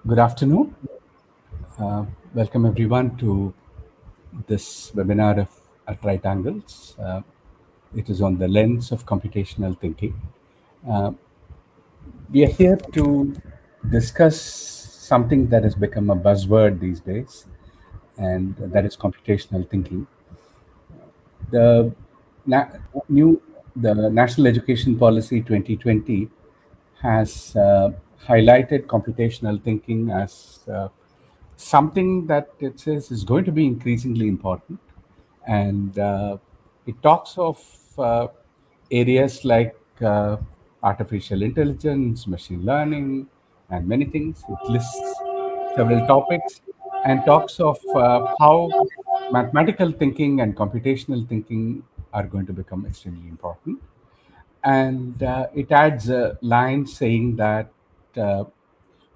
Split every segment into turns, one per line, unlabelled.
Good afternoon. Welcome everyone to this webinar of at right angles. It is on the lens of computational thinking. Uh, we are here to discuss something that has become a buzzword these days, and that is computational thinking. The na- new the National Education Policy 2020 has highlighted computational thinking as something that it says is going to be increasingly important. And it talks of areas like artificial intelligence, machine learning, and many things. It lists several topics and talks of how mathematical thinking and computational thinking are going to become extremely important. And it adds a line saying that uh,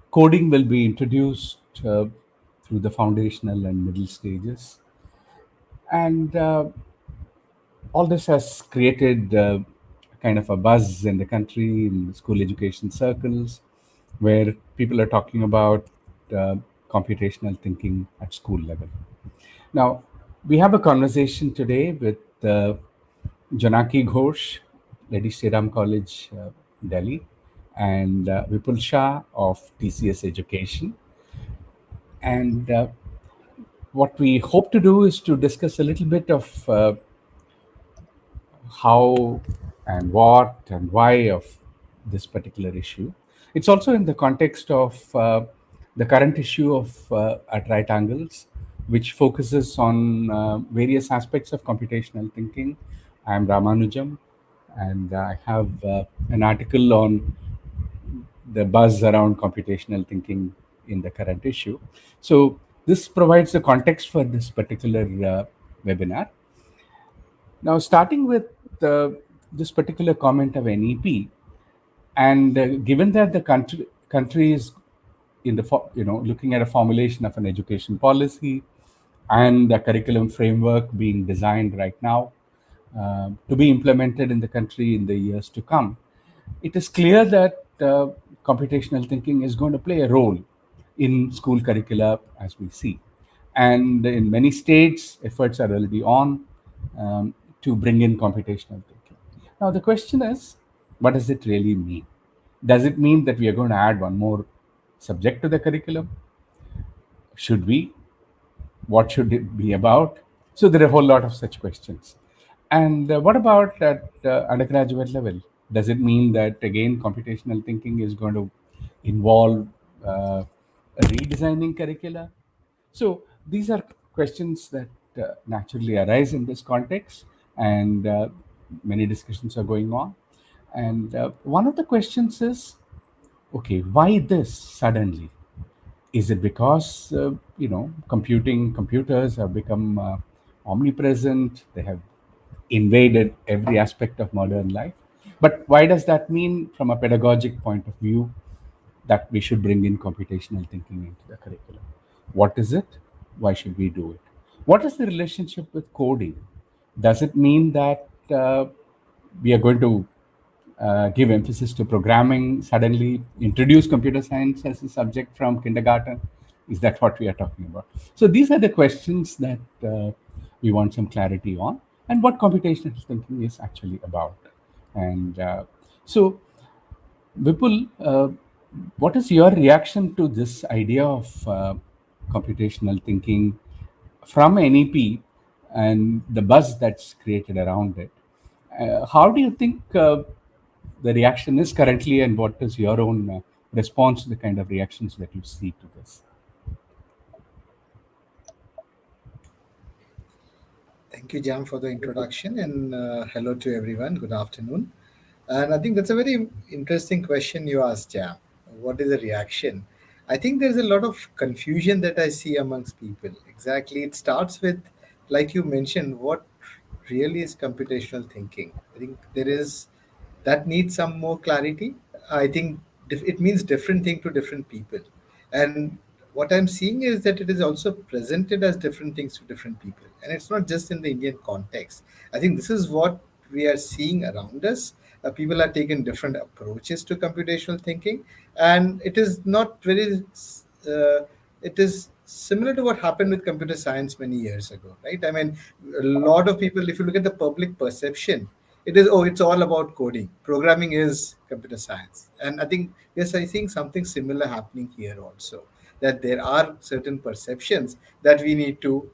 coding will be introduced through the foundational and middle stages. And all this has created kind of a buzz in the country, in school education circles, where people are talking about uh, computational thinking at school level. Now, we have a conversation today with Jonaki Ghosh, Lady Sriram College, Delhi, and Vipul Shah of TCS Education. And what we hope to do is to discuss a little bit of how and what and why of this particular issue. It's also in the context of the current issue of At Right Angles, which focuses on various aspects of computational thinking. I'm Ramanujam, and I have an article on the buzz around computational thinking in the current issue. So, this provides the context for this particular webinar. Now, starting with uh, this particular comment of NEP, and given that the country is in the looking at a formulation of an education policy and a curriculum framework being designed right now to be implemented in the country in the years to come, it is clear that computational thinking is going to play a role in school curricula as we see. And in many states, efforts are already on to bring in computational thinking. Now, the question is, what does it really mean? Does it mean that we are going to add one more subject to the curriculum? Should we? What should it be about? So there are a whole lot of such questions. And what about at undergraduate level? Does it mean that again computational thinking is going to involve redesigning curricula? So these are questions that naturally arise in this context, and many discussions are going on. And one of the questions is, okay, why this suddenly? Is it because computers have become omnipresent? They have invaded every aspect of modern life. But why does that mean, from a pedagogic point of view, that we should bring in computational thinking into the curriculum? What is it? Why should we do it? What is the relationship with coding? Does it mean that we are going to give emphasis to programming, suddenly introduce computer science as a subject from kindergarten? Is that what we are talking about? So these are the questions that we want some clarity on, and what computational thinking is actually about. And so, Vipul, what is your reaction to this idea of computational thinking from NEP and the buzz that's created around it? How do you think the reaction is currently, and what is your own response to the kind of reactions that you see to this?
Thank you, Jam, for the introduction, and hello to everyone. Good afternoon. And I think that's a very interesting question you asked, Jam. What is the reaction? I think there's a lot of confusion that I see amongst people. Exactly. It starts with, like you mentioned, what really is computational thinking? I think there is that needs some more clarity. I think it means different thing to different people. And what I'm seeing is that it is also presented as different things to different people. And it's not just in the Indian context. I think this is what we are seeing around us. People are taking different approaches to computational thinking, and it is not very it is similar to what happened with computer science many years ago, right? I mean, a lot of people, if you look at the public perception, it is, oh, it's all about coding. Programming is computer science. And I think, yes, I think something similar happening here also, that there are certain perceptions that we need to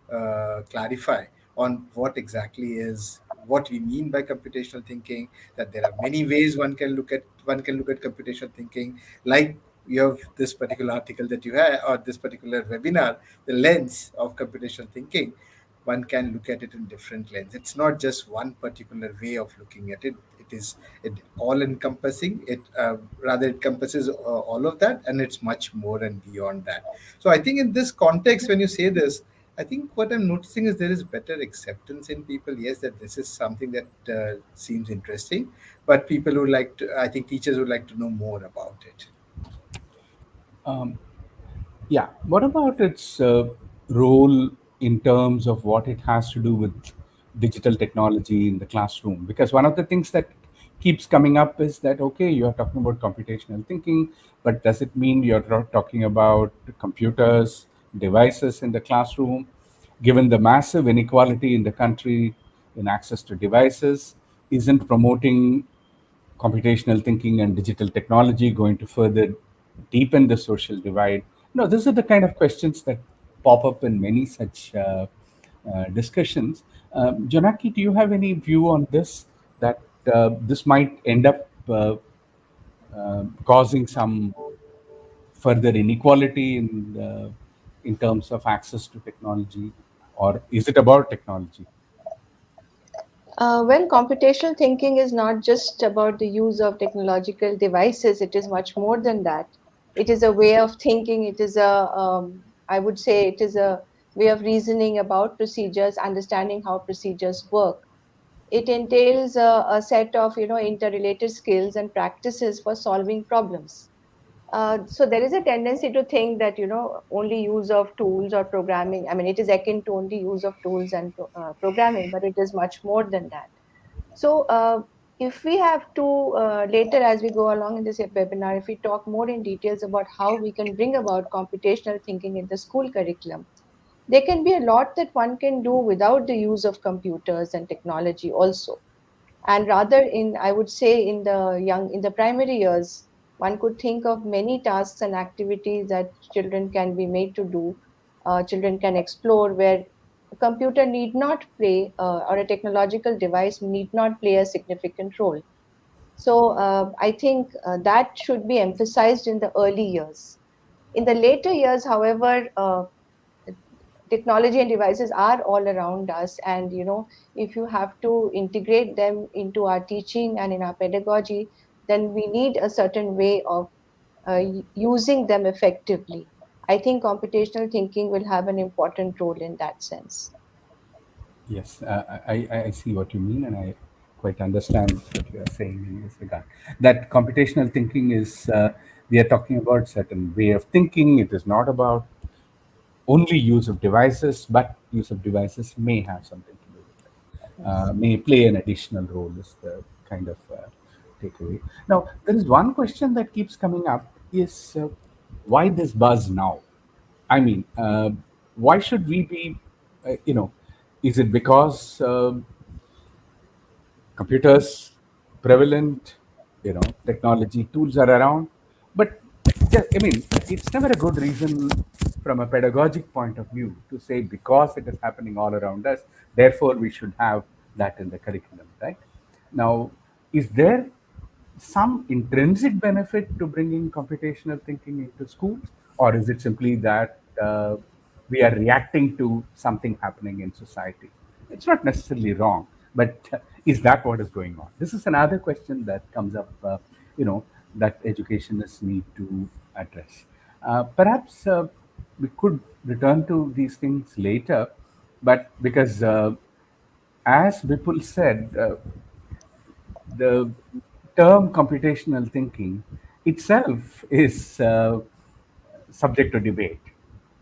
clarify on what exactly is what we mean by computational thinking, that there are many ways one can look at computational thinking, like you have this particular article that you have, or this particular webinar, the lens of computational thinking. One can look at it in different lens. It's not just one particular way of looking at it. It all encompassing. It rather encompasses all of that, and it's much more and beyond that. So I think in this context, when you say this, I think what I'm noticing is there is better acceptance in people. Yes, that this is something that seems interesting, but people would like to. I think teachers would like to know more about it.
Yeah. What about its role in terms of what it has to do with digital technology in the classroom? Because one of the things that keeps coming up is that, okay, you're talking about computational thinking, but does it mean you're talking about computers, devices in the classroom? Given the massive inequality in the country in access to devices, isn't promoting computational thinking and digital technology going to further deepen the social divide? No, these are the kind of questions that pop up in many such discussions. Jonaki, do you have any view on this, that this might end up causing some further inequality in terms of access to technology, or is it about technology?
Well, computational thinking is not just about the use of technological devices, it is much more than that. It is a way of thinking, it is I would say, it is a way of reasoning about procedures, understanding how procedures work. It entails a set of, interrelated skills and practices for solving problems. So there is a tendency to think that, only use of tools or programming, I mean, it is akin to only use of tools and programming, but it is much more than that. So, if we have to, later as we go along in this webinar, if we talk more in details about how we can bring about computational thinking in the school curriculum, there can be a lot that one can do without the use of computers and technology also. And rather, in, I would say, in the primary years, one could think of many tasks and activities that children can be made to do. Children can explore where a computer need not play, or a technological device need not play a significant role. So I think that should be emphasized in the early years. In the later years, however, technology and devices are all around us, and if you have to integrate them into our teaching and in our pedagogy, then we need a certain way of using them effectively. I think computational thinking will have an important role in that sense.
Yes, I see what you mean, and I quite understand what you are saying in this regard. That computational thinking is, we are talking about certain way of thinking. It is not about only use of devices, but use of devices may have something to do with it,
Yes.
may play an additional role, is the kind of takeaway. Now, there is one question that keeps coming up is, why this buzz now? I mean, why should we be, is it because computers prevalent, technology tools are around, but I mean, it's never a good reason from a pedagogic point of view to say because it is happening all around us, therefore we should have that in the curriculum, right? Now, is there some intrinsic benefit to bringing computational thinking into schools, or is it simply that we are reacting to something happening in society? It's not necessarily wrong, but is that what is going on? This is another question that comes up, that educationists need to address. Perhaps we could return to these things later, but because as Vipul said, the term computational thinking itself is subject to debate.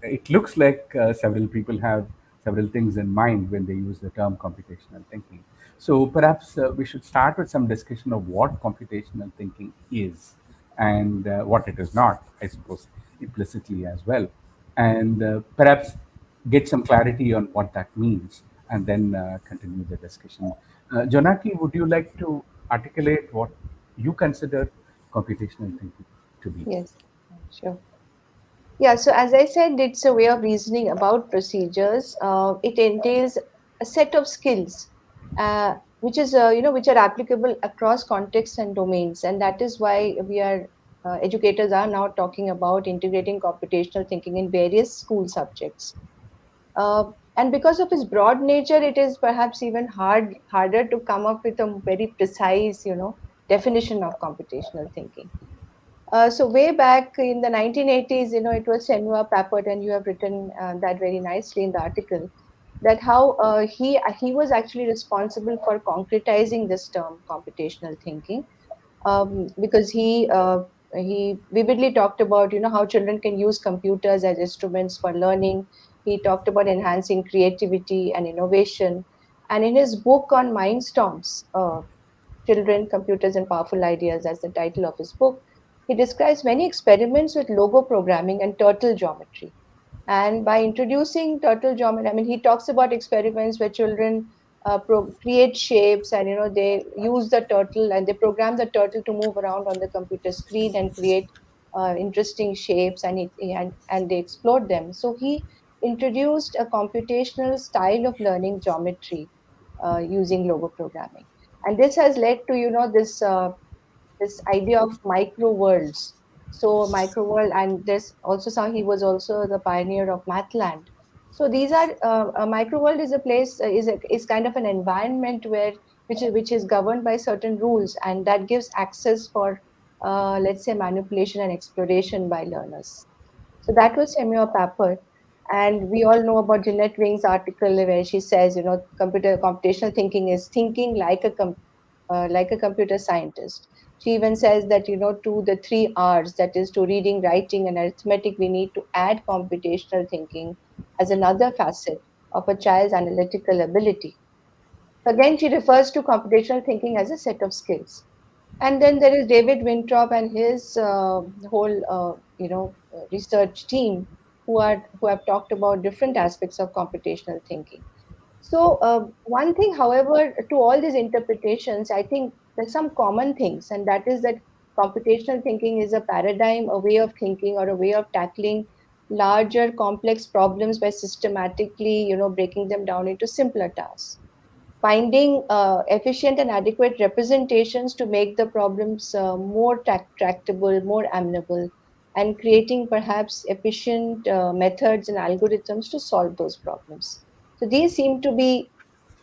It looks like several people have several things in mind when they use the term computational thinking. So perhaps we should start with some discussion of what computational thinking is and what it is not, I suppose. implicitly as well, and perhaps get some clarity on what that means, and then continue the discussion. Jonaki, would you like to articulate what you consider computational thinking to be?
Yes, sure. Yeah, so as I said, it's a way of reasoning about procedures. It entails a set of skills, which is which are applicable across contexts and domains, and that is why educators are now talking about integrating computational thinking in various school subjects. Uh, and because of its broad nature, it is perhaps even harder to come up with a very precise, definition of computational thinking. So way back in the 1980s, it was Senua Papert, and you have written that very nicely in the article, that how he was actually responsible for concretizing this term computational thinking, because he vividly talked about how children can use computers as instruments for learning. He talked about enhancing creativity and innovation, and in his book on Mindstorms, Children, Computers, and Powerful Ideas, as the title of his book, he describes many experiments with logo programming and turtle geometry. And by introducing turtle geometry, I mean, he talks about experiments where children create shapes, and they use the turtle and they program the turtle to move around on the computer screen and create interesting shapes, and they explore them. So he introduced a computational style of learning geometry using logo programming, and this has led to this idea of micro worlds. So micro world, and there's also some. He was also the pioneer of Mathland. So these are a micro world is a place is kind of an environment where which is governed by certain rules, and that gives access for let's say manipulation and exploration by learners. So that was Samuel Papert. And we all know about Jeanette Wing's article where she says, computational thinking is thinking like a computer scientist. She even says that, to the three R's, that is to reading, writing, and arithmetic, we need to add computational thinking as another facet of a child's analytical ability. Again, she refers to computational thinking as a set of skills. And then there is David Winthrop and his whole, research team who have talked about different aspects of computational thinking. So one thing, however, to all these interpretations, I think there's some common things, and that is that computational thinking is a paradigm, a way of thinking, or a way of tackling larger, complex problems by systematically, breaking them down into simpler tasks, finding efficient and adequate representations to make the problems more tractable, more amenable, and creating perhaps efficient methods and algorithms to solve those problems. So these seem to be,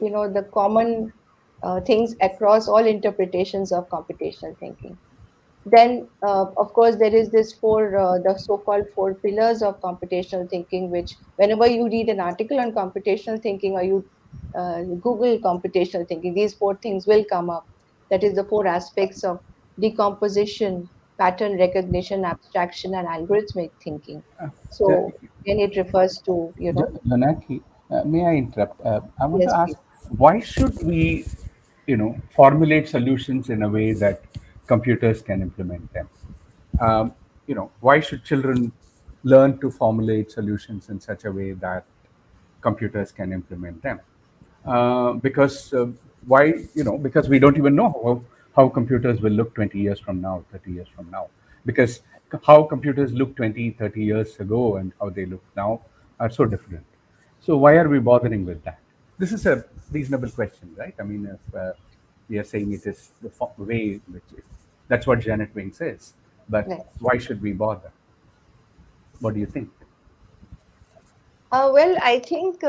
the common things across all interpretations of computational thinking. Then, of course, there is the so-called four pillars of computational thinking, which whenever you read an article on computational thinking or you Google computational thinking, these four things will come up. That is the four aspects of decomposition, pattern recognition, abstraction, and algorithmic thinking.
The,
So then it refers to,
Janaki, may I interrupt? I want to
yes,
ask,
please.
why should we, formulate solutions in a way that computers can implement them? Why should children learn to formulate solutions in such a way that computers can implement them? Because why? Because we don't even know how computers will look 20 years from now, 30 years from now. Because how computers look 20, 30 years ago and how they look now are so different. So why are we bothering with that? This is a reasonable question, right? I mean, if we are saying it is the way which is, that's what Janet Wing says. But
Right.
why should we bother? What do you think?
Well, I think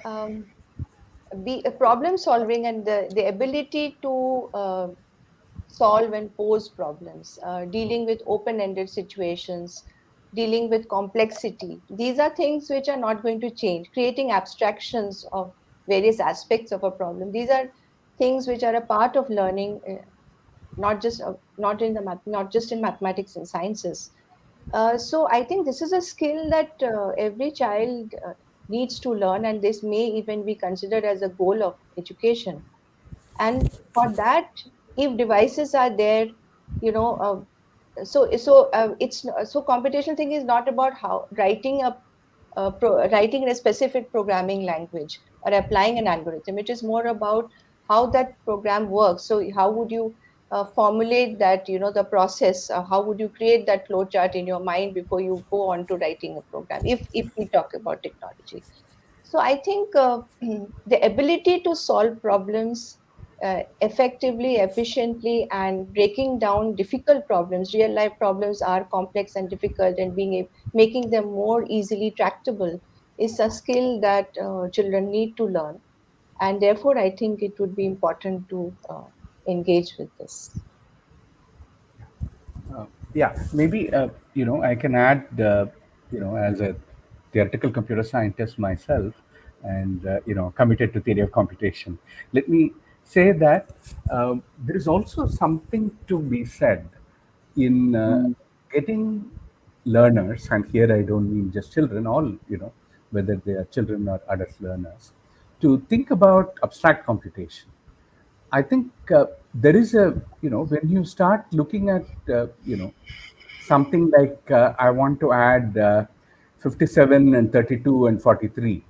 um, problem solving and the ability to solve and pose problems, dealing with open ended situations, dealing with complexity. These are things which are not going to change. Creating abstractions of various aspects of a problem. These are things which are a part of learning, not just in mathematics and sciences. So I think this is a skill that every child needs to learn, and this may even be considered as a goal of education. And for that, if devices are there, you know, uh, So computational thinking is not about how writing in a specific programming language or applying an algorithm. It is more about how that program works. So how would you formulate that, the process? How would you create that flow chart in your mind before you go on to writing a program? If we talk about technology, so I think the ability to solve problems effectively, efficiently, and breaking down difficult problems, real life problems are complex and difficult, and making them more easily tractable is a skill that children need to learn. And therefore, I think it would be important to engage with this.
Yeah, maybe I can add, as a theoretical computer scientist myself, and committed to theory of computation. Let me say that there is also something to be said in getting learners, and here I don't mean just children, all whether they are children or adult learners, to think about abstract computation. I think there is a, when you start looking at, something like I want to add 57 and 32 and 43,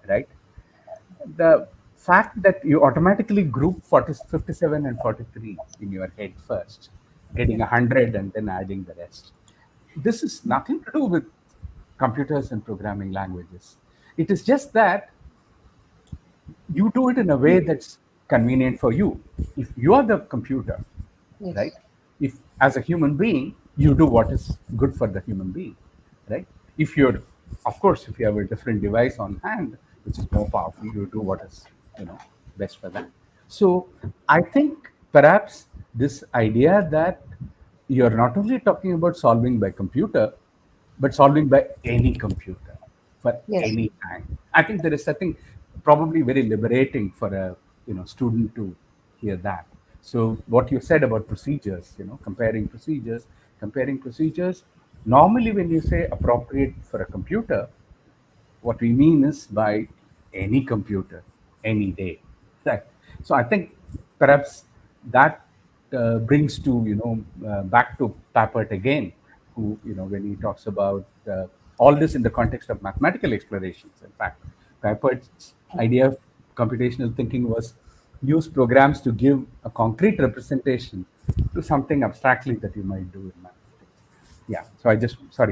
right? The fact that you automatically group 40, 57 and 43 in your head first, getting 100 and then adding the rest. This is nothing to do with computers and programming languages. It is just that you do it in a way that's convenient for you. If you are the computer, right?
Yes,
If as a human being, you do what is good for the human being, right? If you're, of course, if you have a different device on hand, which is more powerful, you do what is, best for that. So I think perhaps this idea that you're not only talking about solving by computer, but solving by any computer for
yes,
any time. I think there is something probably very liberating for a student to hear that. So what you said about procedures, comparing procedures. Normally, when you say appropriate for a computer, what we mean is by any computer, any day. Right. So I think perhaps that brings to back to Tappert again, who when he talks about all this in the context of mathematical explorations. In fact, Tappert's idea of computational thinking was use programs to give a concrete representation to something abstractly that you might do in mathematics. Yeah. So I just thought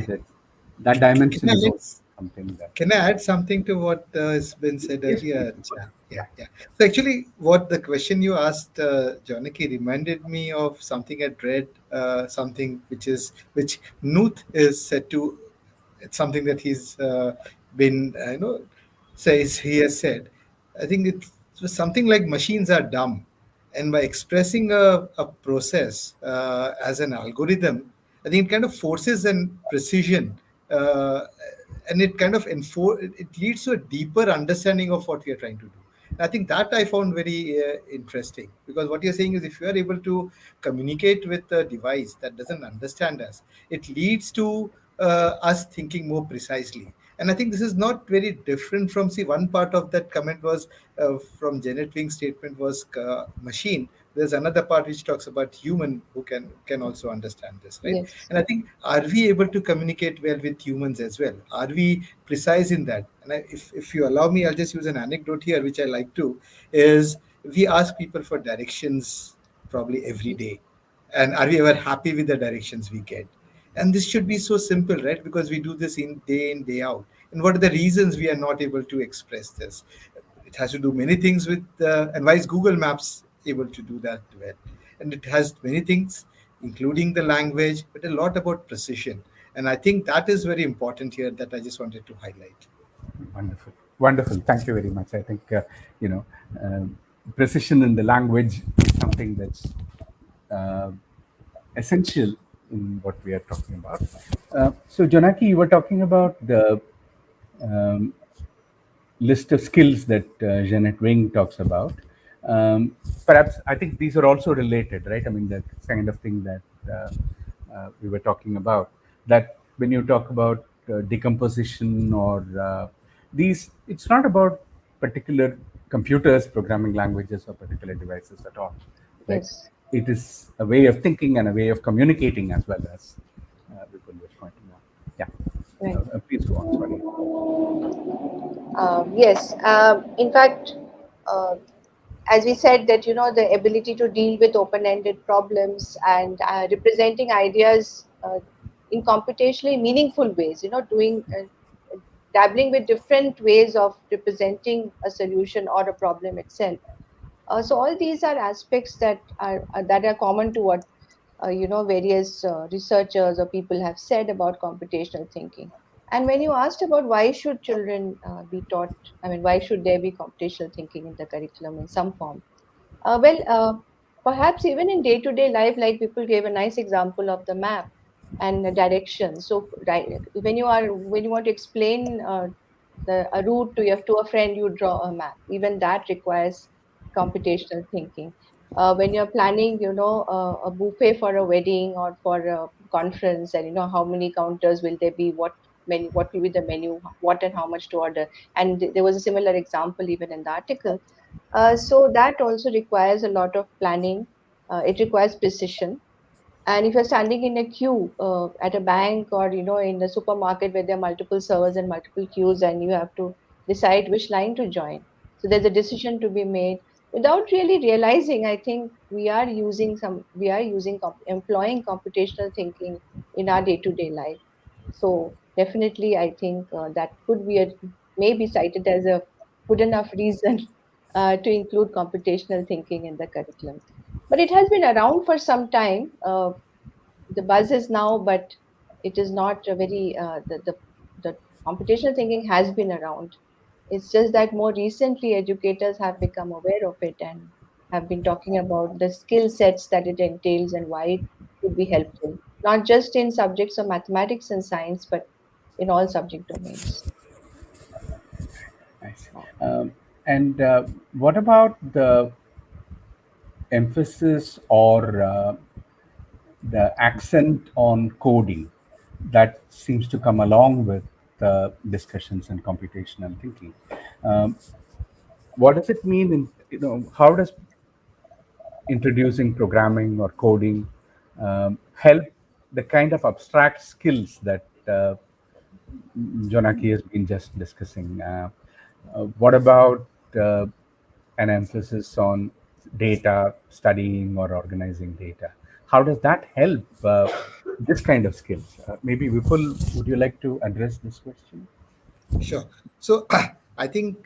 that that
Can
dimension
I,
is also
let's
something that.
Can I add something to what has been said
Yes, please.
earlier?
Of course.
Yeah, yeah,
Yeah.
yeah. So actually, what the question you asked, Jonaki, reminded me of something I'd read, something which Nuth is said to. It's something that he's been, says he has said. I think it was something like machines are dumb, and by expressing a process as an algorithm, I think it kind of forces an precision, uh, and it kind of it leads to a deeper understanding of what we are trying to do. I think that I found very interesting, because what you're saying is if you are able to communicate with a device that doesn't understand us, it leads to us thinking more precisely. And I think this is not very different from, see, one part of that comment was from Janet Wing's statement was machine. There's another part which talks about human who can also understand this, right?
yes,
And I think, are we able to communicate well with humans as well? Are we precise in that? And if you allow me, I'll just use an anecdote here, which I like to, is we ask people for directions probably every day. And are we ever happy with the directions we get? And this should be so simple, right? Because we do this in, day out. And what are the reasons we are not able to express this? It has to do many things with, and why is Google Maps able to do that well? And it has many things, including the language, but a lot about precision. And I think that is very important here that I just wanted to highlight.
Wonderful, wonderful. Thank you very much. I think you know precision in the language is something that's uh, essential in what we are talking about. So, Jonaki, you were talking about the um, list of skills that Janet Wing talks about. Perhaps I think these are also related, right? I mean, the kind of thing that we were talking about. That when you talk about decomposition or these, it's not about particular computers, programming languages, or particular devices at all, right?
yes,
it is a way of thinking and a way of communicating as well as Vipul was pointing out. Yeah,
Right.
please go on. Sorry.
Yes. In fact, uh, as we said that the ability to deal with open-ended problems and representing ideas in computationally meaningful ways, doing dabbling with different ways of representing a solution or a problem itself. So all these are aspects that are common to what various researchers or people have said about computational thinking. And when you asked about why should children be taught, I mean, why should there be computational thinking in the curriculum in some form? Perhaps even in day-to-day life, like people gave a nice example of the map and the direction. So, right, when you want to explain a route to a friend, you draw a map. Even that requires computational thinking. When you're planning, a buffet for a wedding or for a conference, and how many counters will there be, what will be the menu, what and how much to order. And there was a similar example even in the article. So that also requires a lot of planning. It requires precision. And if you're standing in a queue at a bank or in the supermarket where there are multiple servers and multiple queues, and you have to decide which line to join. So there's a decision to be made without really realizing. I think we are employing computational thinking in our day-to-day life. So definitely, I think that could be may be cited as a good enough reason to include computational thinking in the curriculum. But it has been around for some time. The buzz is now, but it is not a very the computational thinking has been around. It's just that more recently educators have become aware of it and have been talking about the skill sets that it entails and why it would be helpful, not just in subjects of mathematics and science, but in all subject domains.
Nice. And what about the emphasis or the accent on coding that seems to come along with discussions in computational thinking? Um, what does it mean? How does introducing programming or coding help the kind of abstract skills that Jonaki has been just discussing? What about uh, an emphasis on data, studying or organizing data? How does that help this kind of skills? Maybe Vipul, would you like to address this question?
Sure. So I think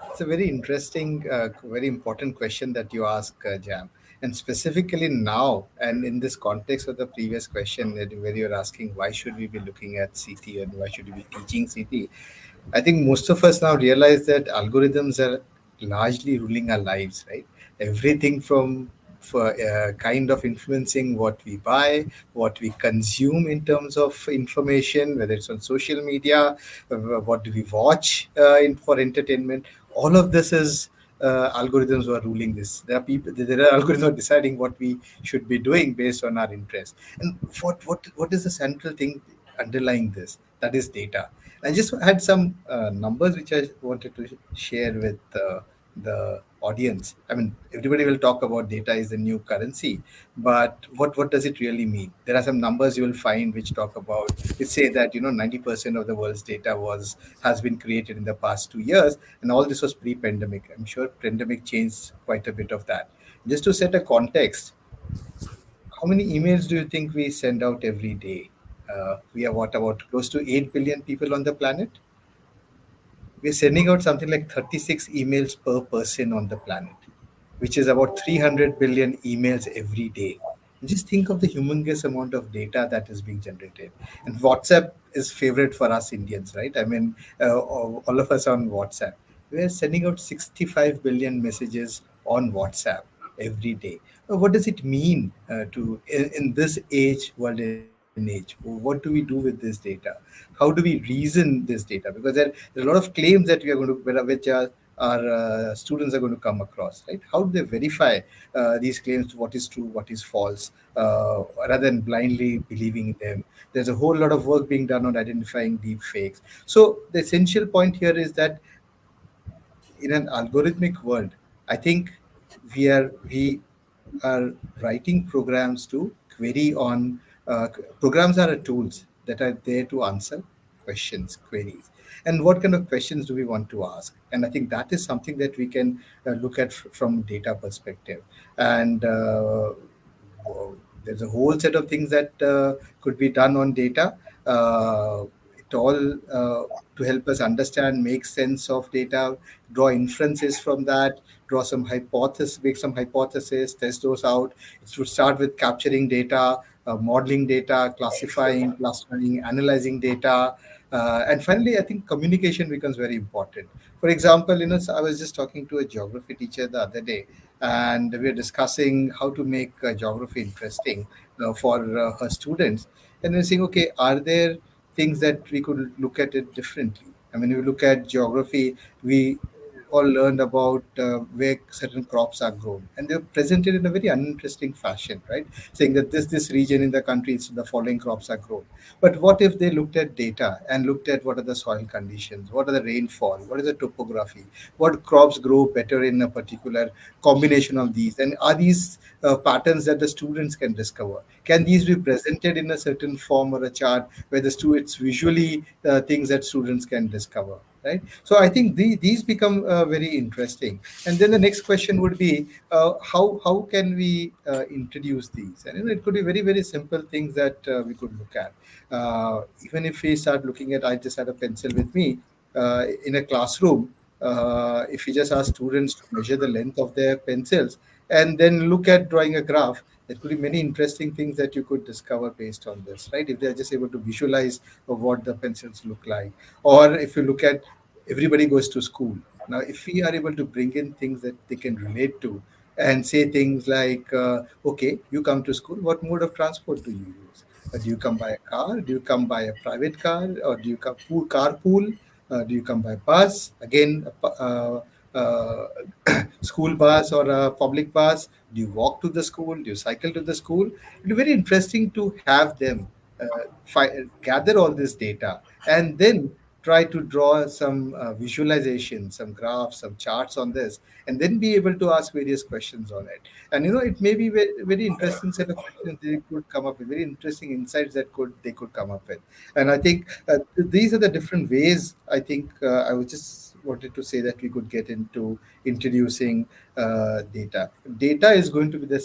it's a very interesting, very important question that you ask, Jam. And specifically now, and in this context of the previous question, where you're asking why should we be looking at CT and why should we be teaching CT, I think most of us now realize that algorithms are largely ruling our lives, right? Everything from for kind of influencing what we buy, what we consume in terms of information, whether it's on social media, what do we watch for entertainment. All of this is algorithms who are ruling this. There are algorithms who are deciding what we should be doing based on our interests. And what is the central thing underlying this? That is data. I just had some numbers which I wanted to share with the audience. I mean, everybody will talk about data is the new currency, but what does it really mean? There are some numbers you will find which talk about, which say that 90% of the world's data has been created in the past 2 years, and all this was pre-pandemic. I'm sure pandemic changed quite a bit of that. Just to set a context, how many emails do you think we send out every day? We are what about close to 8 billion people on the planet? We're sending out something like 36 emails per person on the planet, which is about 300 billion emails every day. And just think of the humongous amount of data that is being generated. And WhatsApp is favorite for us Indians, right? I mean, all of us on WhatsApp. We're sending out 65 billion messages on WhatsApp every day. What does it mean in this age, world and age? What do we do with this data? How do we reason this data? Because there are a lot of claims that we are going to, which our students are going to come across, right? How do they verify these claims? What is true? What is false? Rather than blindly believing them, there's a whole lot of work being done on identifying deep fakes. So the essential point here is that in an algorithmic world, I think we are writing programs to query on. Programs are tools that are there to answer questions, queries, and what kind of questions do we want to ask? And I think that is something that we can look at from data perspective. And there's a whole set of things that could be done on data. It all to help us understand, make sense of data, draw inferences from that, draw some hypothesis, make some hypotheses, test those out. It should start with capturing data, modeling data, classifying, clustering, analyzing data. And finally, I think communication becomes very important. For example, so I was just talking to a geography teacher the other day, and we were discussing how to make geography interesting for her students. And we're saying, okay, are there things that we could look at it differently? I mean, we look at geography, we all learned about where certain crops are grown, and they're presented in a very uninteresting fashion, right? Saying that this region in the country, the following crops are grown. But what if they looked at data and looked at what are the soil conditions, what are the rainfall, what is the topography, what crops grow better in a particular combination of these, and are these patterns that the students can discover? Can these be presented in a certain form or a chart where the students visually things that students can discover? Right. So I think these become very interesting. And then the next question would be, how can we introduce these? And it could be very, very simple things that we could look at. Even if we start looking at, I just had a pencil with me in a classroom. If you just ask students to measure the length of their pencils and then look at drawing a graph, there could be many interesting things that you could discover based on this, right? If they're just able to visualize of what the pencils look like. Or if you look at, everybody goes to school. Now, if we are able to bring in things that they can relate to and say things like, okay, you come to school, what mode of transport do you use? Do you come by a car? Do you come by a private car? Or do you come carpool? Do you come by bus? Again, school bus or a public bus? Do you walk to the school? Do you cycle to the school? It'd be very interesting to have them gather all this data and then try to draw some visualization, some graphs, some charts on this, and then be able to ask various questions on it. And it may be very, very interesting set of questions they could come up with, very interesting insights that could they could come up with. And I think these are the different ways. I think I was just wanted to say that we could get into introducing data. Data is going to be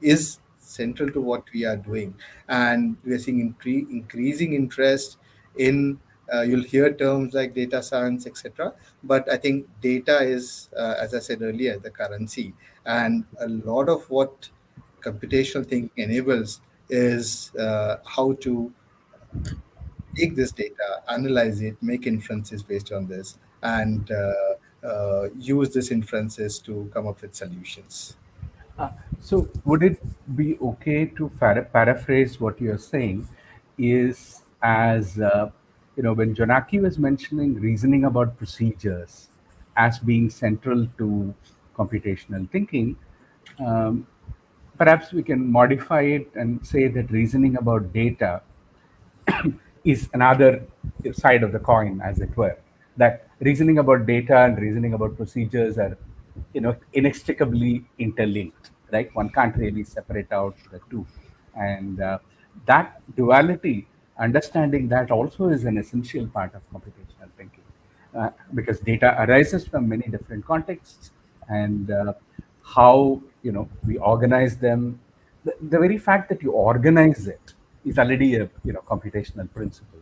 is central to what we are doing, and we are seeing increasing interest in. You'll hear terms like data science, etc. But I think data is, as I said earlier, the currency, and a lot of what computational thinking enables is how to take this data, analyze it, make inferences based on this, and use this inferences to come up with solutions.
Uh, so, would it be okay to paraphrase what you're saying? Is as when Jonaki was mentioning reasoning about procedures as being central to computational thinking, um, perhaps we can modify it and say that reasoning about data is another side of the coin, as it were. That reasoning about data and reasoning about procedures are, inextricably interlinked. Right? One can't really separate out the two, and that duality, understanding that also is an essential part of computational thinking, because data arises from many different contexts, and how we organize them. The very fact that you organize it is already a computational principle.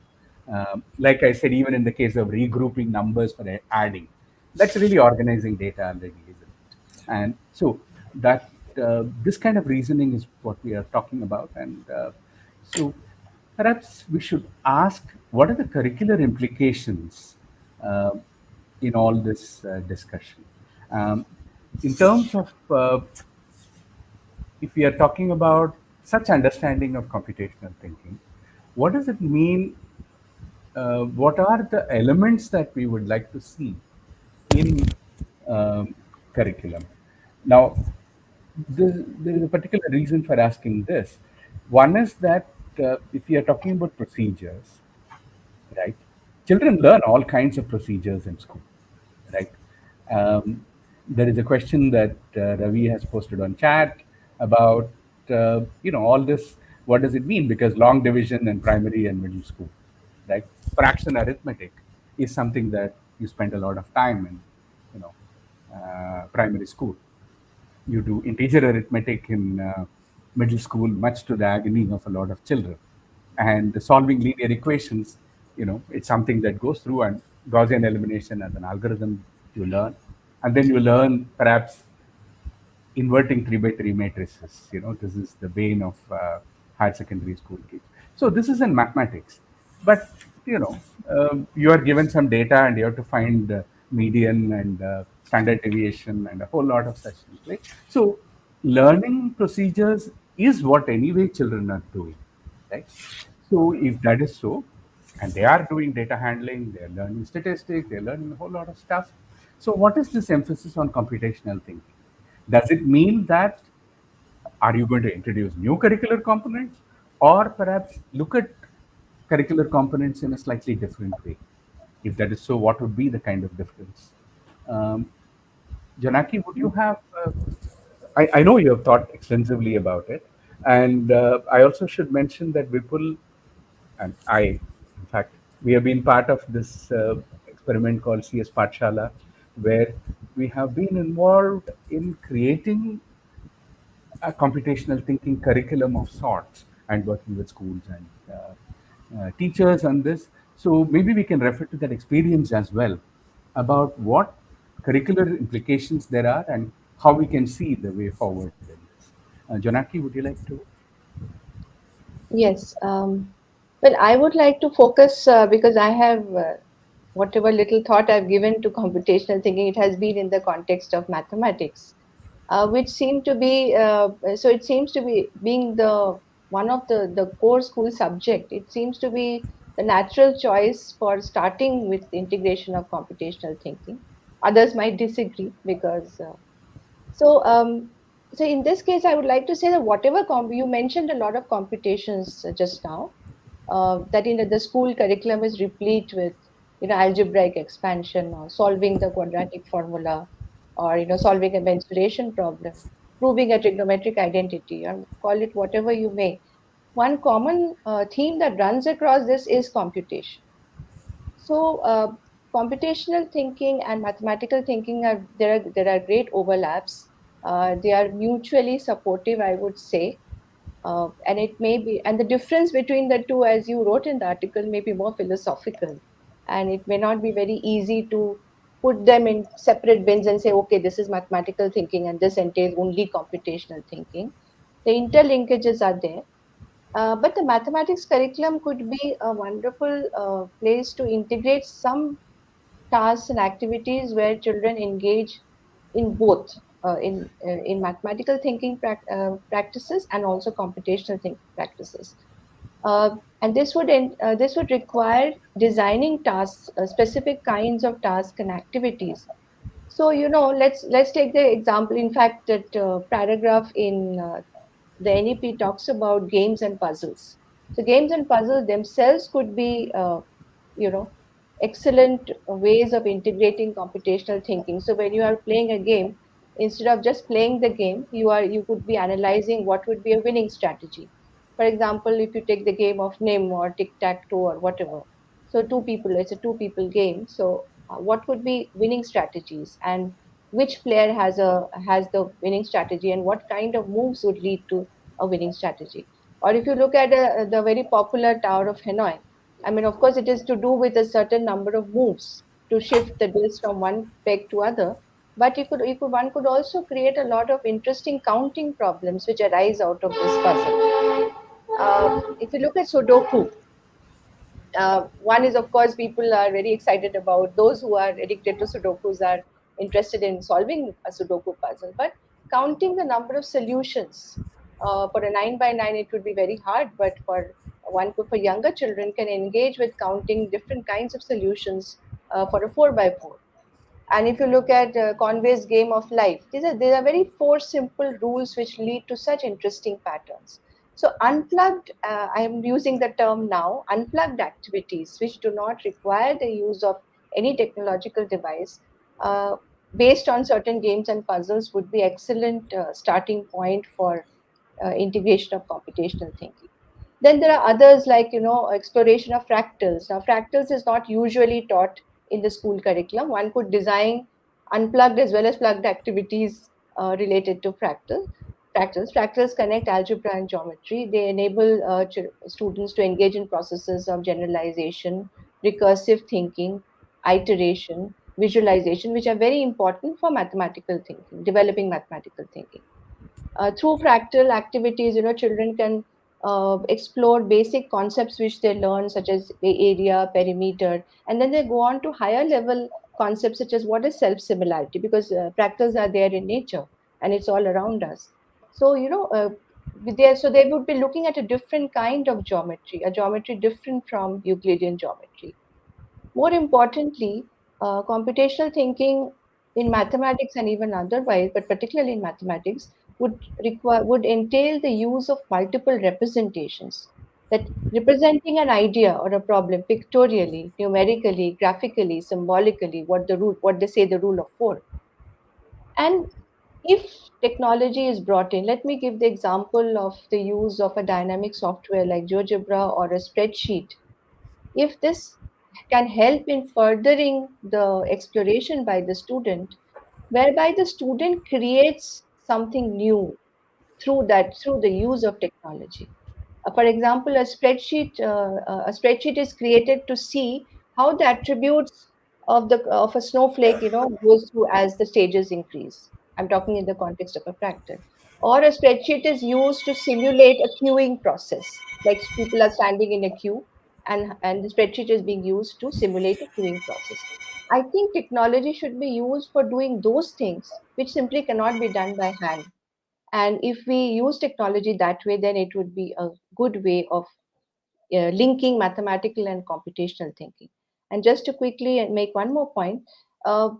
Like I said, even in the case of regrouping numbers for adding, that's really organizing data already, isn't it? And so that this kind of reasoning is what we are talking about. And so perhaps we should ask, what are the curricular implications uh, in all this discussion? Um, in terms of, if we are talking about such understanding of computational thinking, what does it mean? What are the elements that we would like to see in curriculum? Now, there is a particular reason for asking this. One is that if we are talking about procedures, right? Children learn all kinds of procedures in school, right? There is a question that Ravi has posted on chat. about all this. What does it mean? Because long division in primary and middle school, right? Fraction arithmetic is something that you spend a lot of time in, you know, primary school. You do integer arithmetic in middle school, much to the agony of a lot of children. And solving linear equations, it's something that goes through, and Gaussian elimination as an algorithm you learn. And then you learn perhaps inverting 3 by 3 matrices. This is the bane of higher secondary school kids. So this is in mathematics. But, you are given some data and you have to find median and standard deviation and a whole lot of such things. Right? So learning procedures is what anyway children are doing. Right? So if that is so, and they are doing data handling, they're learning statistics, they're learning a whole lot of stuff. So what is this emphasis on computational thinking? Does it mean that are you going to introduce new curricular components, or perhaps look at curricular components in a slightly different way? If that is so, what would be the kind of difference? Um, Janaki, would you have? I know you have thought extensively about it, and I also should mention that Vipul and I, in fact, we have been part of this experiment called CS Pathshala, where we have been involved in creating a computational thinking curriculum of sorts and working with schools and teachers on this. So maybe we can refer to that experience as well about what curricular implications there are and how we can see the way forward in this. Jonaki, would you like to?
Yes. Well, I would like to focus because I have whatever little thought I've given to computational thinking, it has been in the context of mathematics, which seem to be so it seems to be being the one of the core school subject. It seems to be the natural choice for starting with integration of computational thinking. Others might disagree because so, so in this case, I would like to say that whatever you mentioned a lot of computations just now, that in the school curriculum is replete with algebraic expansion or solving the quadratic formula, or solving a mensuration problem, proving a trigonometric identity, or call it whatever you may. One common theme that runs across this is computation. So, computational thinking and mathematical thinking there are great overlaps. They are mutually supportive, I would say, and it may be, and the difference between the two, as you wrote in the article, may be more philosophical, and it may not be very easy to put them in separate bins and say, okay, this is mathematical thinking and this entails only computational thinking. The interlinkages are there, but the mathematics curriculum could be a wonderful place to integrate some tasks and activities where children engage in both in mathematical thinking practices and also computational thinking practices. Uh, and this would require designing tasks, specific kinds of tasks and activities. So let's take the example. In fact, that paragraph in the NEP talks about games and puzzles. So games and puzzles themselves could be, you know, excellent ways of integrating computational thinking. So when you are playing a game, instead of just playing the game, you could be analyzing what would be a winning strategy. For example, if you take the game of Nim or tic tac toe or whatever, so it's a two people game. So what would be winning strategies, and which player has the winning strategy, and what kind of moves would lead to a winning strategy? Or if you look at the very popular Tower of Hanoi, I mean, of course, it is to do with a certain number of moves to shift the disc from one peg to other. But one could also create a lot of interesting counting problems which arise out of this puzzle. If you look at Sudoku, one is, of course, people are very excited about, those who are addicted to Sudokus are interested in solving a Sudoku puzzle. But counting the number of solutions for a 9 by 9, it would be very hard. But for younger children, can engage with counting different kinds of solutions for a 4 by 4. And if you look at Conway's Game of Life, these are very four simple rules which lead to such interesting patterns. So unplugged, I am using the term now, unplugged activities which do not require the use of any technological device, uh, based on certain games and puzzles, would be excellent starting point for integration of computational thinking. Then there are others like, exploration of fractals. Now, fractals is not usually taught in the school curriculum. One could design unplugged as well as plugged activities related to fractals. Fractals connect algebra and geometry. They enable students to engage in processes of generalization, recursive thinking, iteration, visualization, which are very important for mathematical thinking, developing mathematical thinking. Through fractal activities, children can explore basic concepts which they learn, such as area, perimeter, and then they go on to higher level concepts such as what is self similarity, because fractals are there in nature and it's all around us. So they would be looking at a different kind of geometry, a geometry different from Euclidean geometry. More importantly, computational thinking in mathematics and even otherwise, but particularly in mathematics, would entail the use of multiple representations. That representing an idea or a problem pictorially, numerically, graphically, symbolically, what they say the rule of four. And if technology is brought in, let me give the example of the use of a dynamic software like GeoGebra or a spreadsheet. If this can help in furthering the exploration by the student, whereby the student creates something new through the use of technology. For example, a spreadsheet is created to see how the attributes of a snowflake, goes through as the stages increase. I'm talking in the context of a fractal. Or a spreadsheet is used to simulate a queuing process, like people are standing in a queue, and the spreadsheet is being used to simulate a queuing process. I think technology should be used for doing those things which simply cannot be done by hand, and if we use technology that way, then it would be a good way of linking mathematical and computational thinking. And just to quickly make one more point, uh,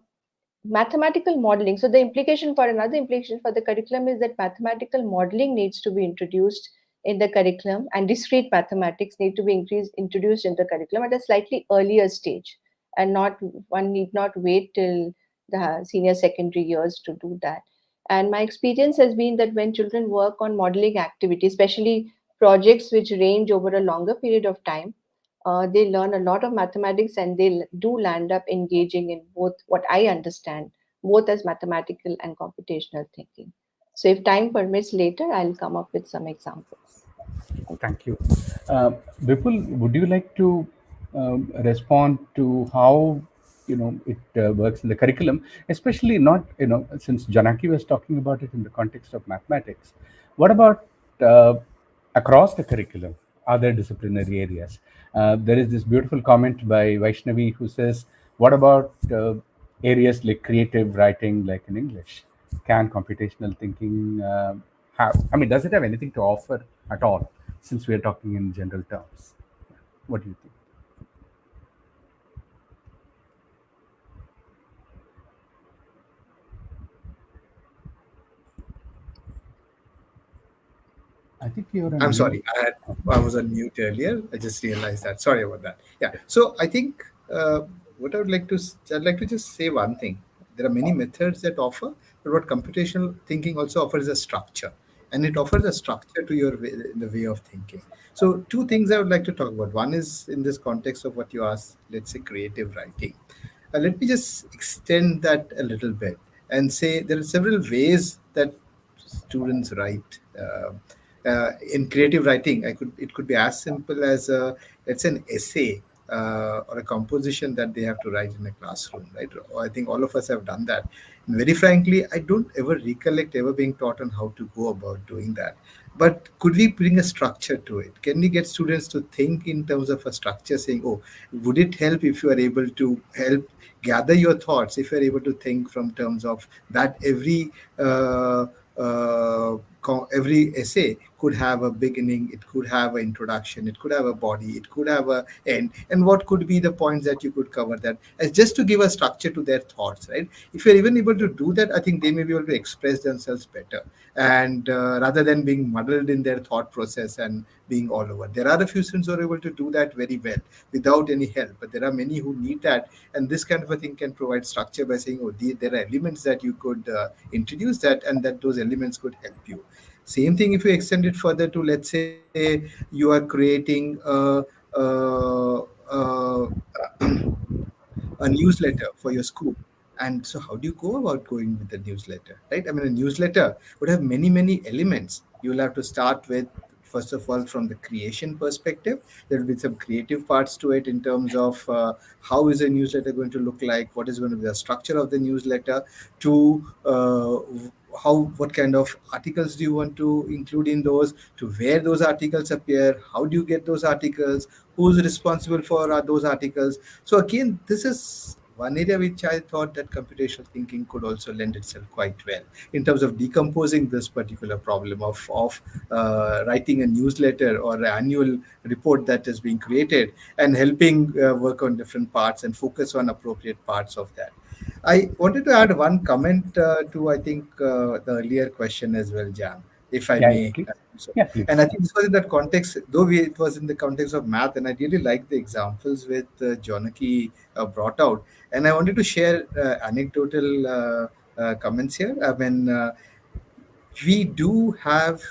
mathematical modeling. So the another implication for the curriculum is that mathematical modeling needs to be introduced in the curriculum, and discrete mathematics need to be introduced in the curriculum at a slightly earlier stage, and not one need not wait till the senior secondary years to do that. And my experience has been that when children work on modeling activities, especially projects which range over a longer period of time, they learn a lot of mathematics, and they do land up engaging in both what I understand, both as mathematical and computational thinking. So, if time permits later, I'll come up with some examples. Thank you.
Thank you. Uh, Vipul, would you like to respond to how it works in the curriculum, especially not since Janaki was talking about it in the context of mathematics. What about uh, across the curriculum, other disciplinary areas? There is this beautiful comment by Vaishnavi who says, "What about areas like creative writing, like in English? Can computational thinking have? I mean, does it have anything to offer at all?" Since we are talking in general terms, what do you think? I think you're
I'm
on mute.
sorry, I was on mute earlier. I just realized that. Sorry about that. Yeah. So I think what I'd like to just say one thing. There are many methods that offer, but what computational thinking also offers is a structure, and it offers a structure to the way of thinking. So two things I would like to talk about. One is in this context of what you asked. Let's say creative writing. Let me just extend that a little bit and say there are several ways that students write. In creative writing, it could be as simple as let's say an essay or a composition that they have to write in a classroom, right? I think all of us have done that. And very frankly, I don't ever recollect ever being taught on how to go about doing that. But could we bring a structure to it? Can we get students to think in terms of a structure, saying, "Oh, would it help if you are able to help gather your thoughts, if you're able to think from terms of that uh, every essay could have a beginning, it could have an introduction, it could have a body, it could have a end, and what could be the points that you could cover that as just to give a structure to their thoughts, right? If you're even able to do that, I think they may be able to express themselves better, and rather than being muddled in their thought process and being all over. There are a few students who are able to do that very well without any help, but there are many who need that, and this kind of a thing can provide structure by saying, oh, there are elements that you could introduce that, and that those elements could help you. Same thing if you extend it further to, let's say, you are creating a a newsletter for your school. And so, how do you go about going with the newsletter, right? I mean, a newsletter would have many elements. You will have to start with, first of all, from the creation perspective. There will be some creative parts to it in terms of how is a newsletter going to look like, what is going to be the structure of the newsletter, to what kind of articles do you want to include in those, to where those articles appear, how do you get those articles, who's responsible for those articles. So again, this is one area which I thought that computational thinking could also lend itself quite well in terms of decomposing this particular problem of writing a newsletter or an annual report that is being created, and helping work on different parts and focus on appropriate parts of that. I wanted to add one comment to, I think, the earlier question as well, Jam, if I
Yeah, yeah,
may.
please.
So,
Yeah,
and
please.
I think this was in that context, though it was in the context of math, and I really like the examples with Jonaki brought out. And I wanted to share anecdotal comments here. I mean, we do have,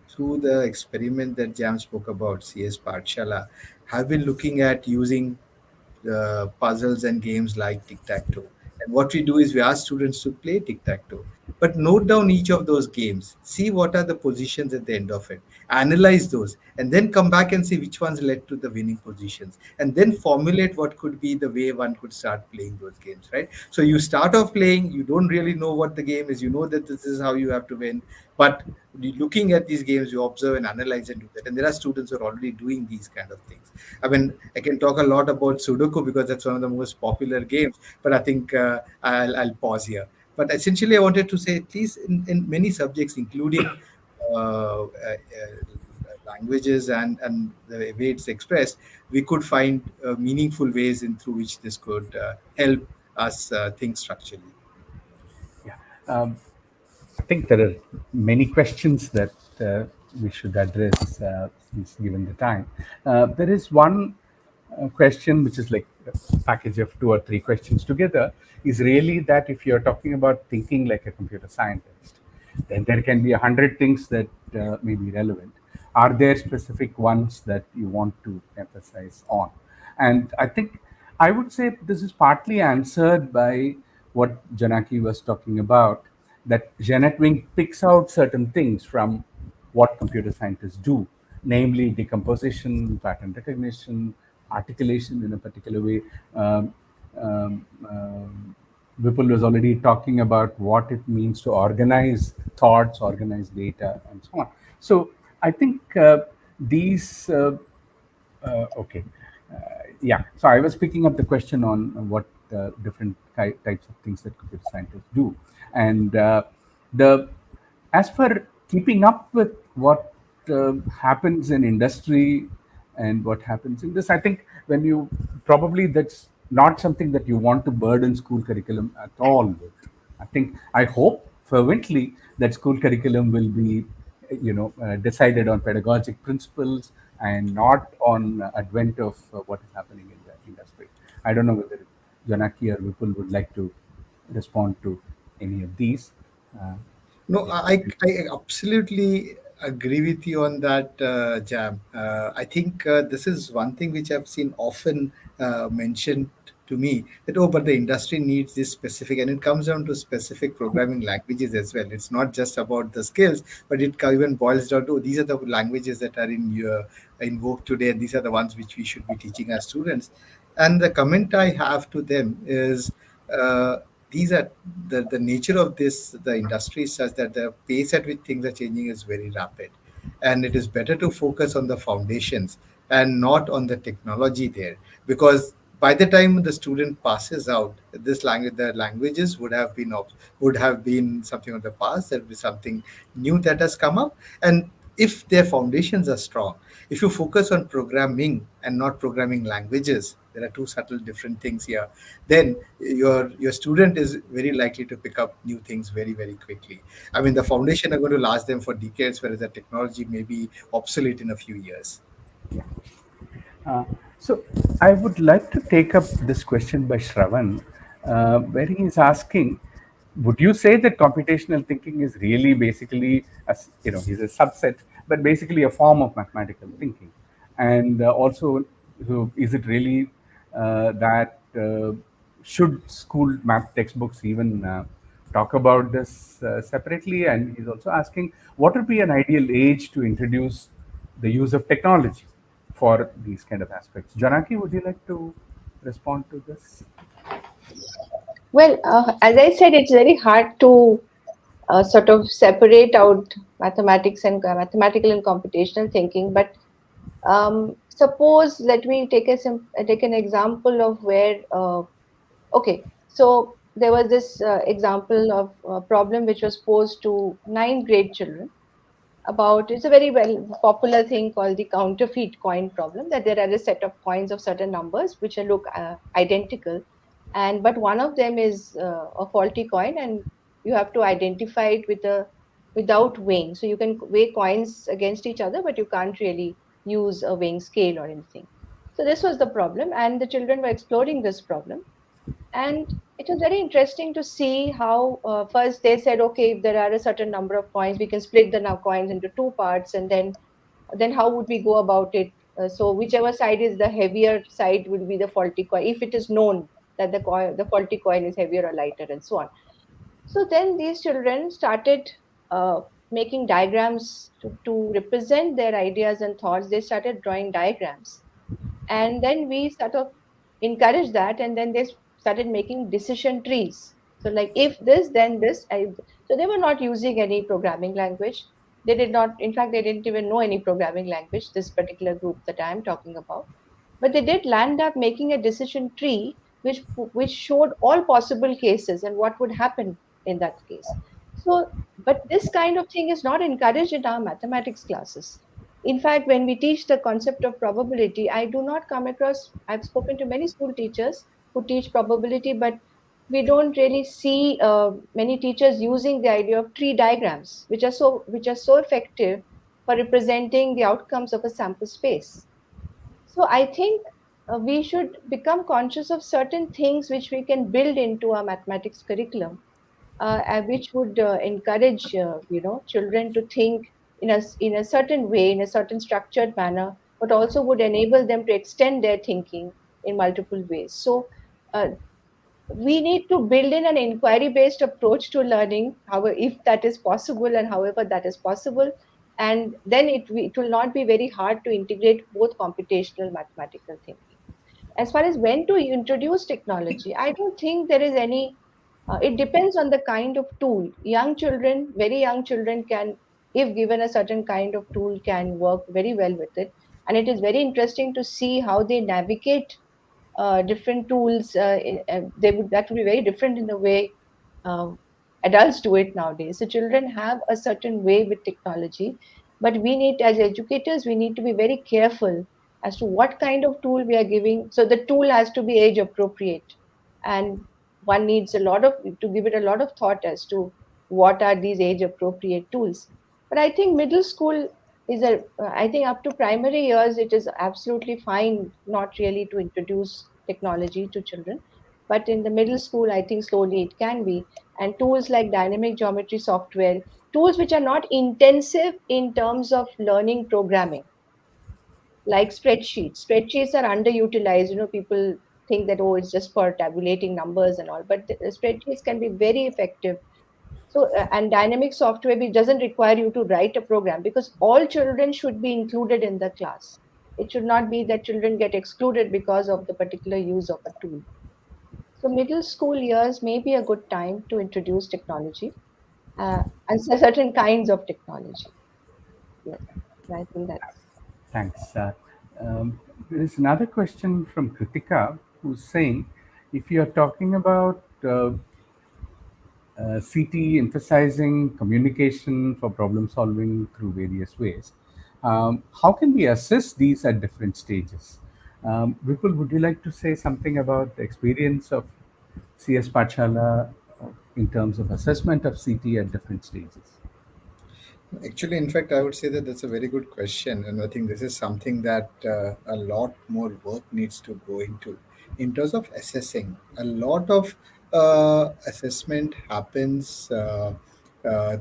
through the experiment that Jam spoke about, CS Pathshala, have been looking at using puzzles and games like tic tac toe. And what we do is we ask students to play tic tac toe, but note down each of those games, see what are the positions at the end of it, analyze those, and then come back and see which ones led to the winning positions, and then formulate what could be the way one could start playing those games, right? So you start off playing, you don't really know what the game is, you know that this is how you have to win, but looking at these games, you observe and analyze and do that. And there are students who are already doing these kind of things. I mean, I can talk a lot about Sudoku because that's one of the most popular games, but I think I'll pause here. But essentially, I wanted to say, at least in many subjects, including languages and the way it's expressed, we could find meaningful ways in through which this could help us think structurally.
Yeah. I think there are many questions that we should address since given the time. There is one question which is like a package of two or three questions together, is really that if you're talking about thinking like a computer scientist, then there can be 100 things that may be relevant. Are there specific ones that you want to emphasize on? And I think I would say this is partly answered by what Janaki was talking about, that Janet Wing picks out certain things from what computer scientists do, namely decomposition, pattern recognition, articulation in a particular way. Um, Vipul was already talking about what it means to organize thoughts, organize data, and so on. So I think these okay. Yeah. So I was picking up the question on what different types of things that computer scientists do, and the as for keeping up with what happens in industry and what happens in this, I think when you probably that's not something that you want to burden school curriculum at all with. I think I hope fervently that school curriculum will be, decided on pedagogic principles and not on advent of what is happening in the industry. I don't know whether Janaki or Vipul would like to respond to any of these. Uh,
No,
yeah.
I absolutely agree with you on that, Jam. I think this is one thing which I've seen often mentioned to me, that, oh, but the industry needs this specific, and it comes down to specific programming languages as well. It's not just about the skills, but it even boils down to, oh, these are the languages that are in vogue today, and these are the ones which we should be teaching our students. And the comment I have to them is, uh, these are the nature of this, the industry is such that the pace at which things are changing is very rapid, and it is better to focus on the foundations and not on the technology there, because by the time the student passes out, this language, the languages would have been something of the past. There will be something new that has come up. And if their foundations are strong, if you focus on programming and not programming languages, there are two subtle different things here, then your student is very likely to pick up new things very quickly. I mean, the foundation are going to last them for decades, whereas the technology may be obsolete in a few years.
Uh, so I would like to take up this question by Shravan, where he is asking would you say that computational thinking is really basically, is a subset, but basically a form of mathematical thinking? And also, so is it really that should school math textbooks even talk about this separately? And he's also asking, what would be an ideal age to introduce the use of technology for these kind of aspects? Janaki, would you like to respond to this?
Well, as I said, it's very hard to sort of separate out mathematics and mathematical and computational thinking. But suppose, let me take an example of where. Okay, so there was this example of a problem which was posed to ninth grade children about, it's a very well popular thing called the counterfeit coin problem, that there are a set of coins of certain numbers which look identical, and but one of them is a faulty coin, and you have to identify it with a without weighing. So you can weigh coins against each other, but you can't really use a weighing scale or anything. So this was the problem, and the children were exploring this problem. And it was very interesting to see how first they said, okay, if there are a certain number of coins, we can split the now coins into two parts, and then how would we go about it? So whichever side is the heavier side will be the faulty coin, if it is known that the faulty coin is heavier or lighter, and so on. So then these children started uh, making diagrams to represent their ideas and thoughts. They started drawing diagrams, and then we sort of encouraged that, and then they started making decision trees. So like, if this, then this. So they were not using any programming language. They did not, in fact, they didn't even know any programming language, this particular group that I am talking about. But they did land up making a decision tree which showed all possible cases and what would happen in that case. So, but this kind of thing is not encouraged in our mathematics classes. In fact, when we teach the concept of probability, I do not come across, I've spoken to many school teachers who teach probability, but we don't really see many teachers using the idea of tree diagrams, which are so effective for representing the outcomes of a sample space. So I think we should become conscious of certain things which we can build into our mathematics curriculum, and which would encourage children to think in a certain way, in a certain structured manner, but also would enable them to extend their thinking in multiple ways. So uh, we need to build in an inquiry based approach to learning, however, if that is possible, and however that is possible, and then it will not be very hard to integrate both computational mathematical thinking. As far as when to introduce technology, I don't think there is any. It depends on the kind of tool. Young children, very young children, can, if given a certain kind of tool, can work very well with it, and it is very interesting to see how they navigate different tools. They would That would be very different in the way uh, adults do it nowadays. So children have a certain way with technology, but we need, as educators, we need to be very careful as to what kind of tool we are giving. So the tool has to be age appropriate, and one needs a lot of to give it a lot of thought as to what are these age appropriate tools. But I think middle school is a I think up to primary years it is absolutely fine not really to introduce technology to children. But in the middle school, I think slowly it can be. And tools like dynamic geometry software, tools which are not intensive in terms of learning programming, like spreadsheets. Spreadsheets are underutilized. People think that, oh, it's just for tabulating numbers and all, but the spreadsheets can be very effective. So, and dynamic software which doesn't require you to write a program, because all children should be included in the class. It should not be that children get excluded because of the particular use of a tool. So middle school years may be a good time to introduce technology, uh, and certain kinds of technology. Yes, I think that's.
Thanks. There is another question from Kritika who's saying, if you are talking about CT emphasizing communication for problem solving through various ways, how can we assess these at different stages? Vipul, would you like to say something about the experience of CS Pachala in terms of assessment of CT at different stages?
Actually, in fact, I would say that that's a very good question, and I think this is something that a lot more work needs to go into. In terms of assessing, a lot of Assessment happens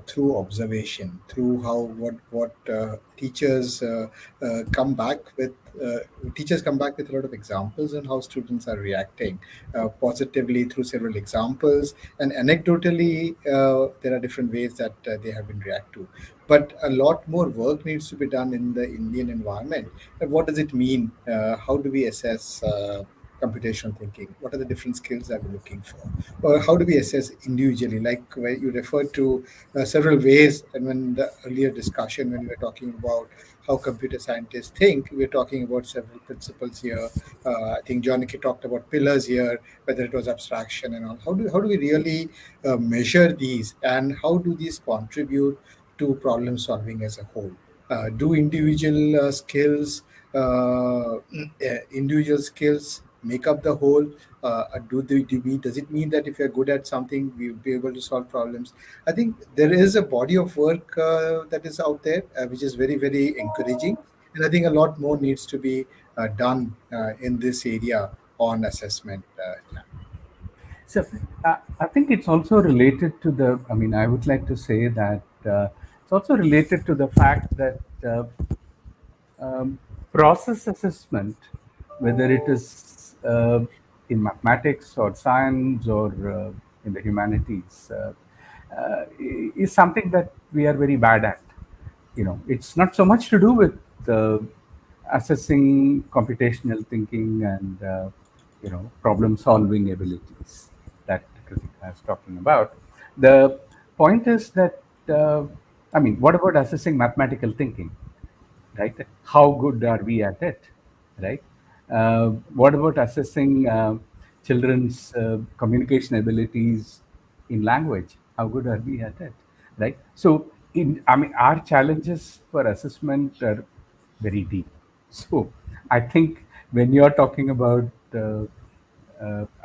through observation, through how what teachers come back with. Teachers come back with a lot of examples on how students are reacting positively through several examples, and anecdotally, there are different ways that they have been react to. But a lot more work needs to be done in the Indian environment. What does it mean? How do we assess computational thinking? What are the different skills that we're looking for? Or how do we assess individually? Like where you referred to several ways, and when the earlier discussion, when we were talking about how computer scientists think, we're talking about several principles here. I think Jonaki talked about pillars here, whether it was abstraction and all. How do we really measure these, and how do these contribute to problem solving as a whole? Do individual skills make up the whole? Does it mean that if you're good at something, we'll be able to solve problems? I think there is a body of work that is out there, which is very, very encouraging. And I think a lot more needs to be done in this area on assessment.
So I think it's also related to the. I mean, I would like to say that it's also related to the fact that process assessment, whether it is in mathematics or science or in the humanities, is something that we are very bad at. It's not so much to do with uh, assessing computational thinking and problem solving abilities that Kritika is talking about. The point is that I mean, what about assessing mathematical thinking? Right? How good are we at it? Right? What about assessing children's communication abilities in language? How good are we at it? Right? So, I mean, our challenges for assessment are very deep. So, I think when you're talking about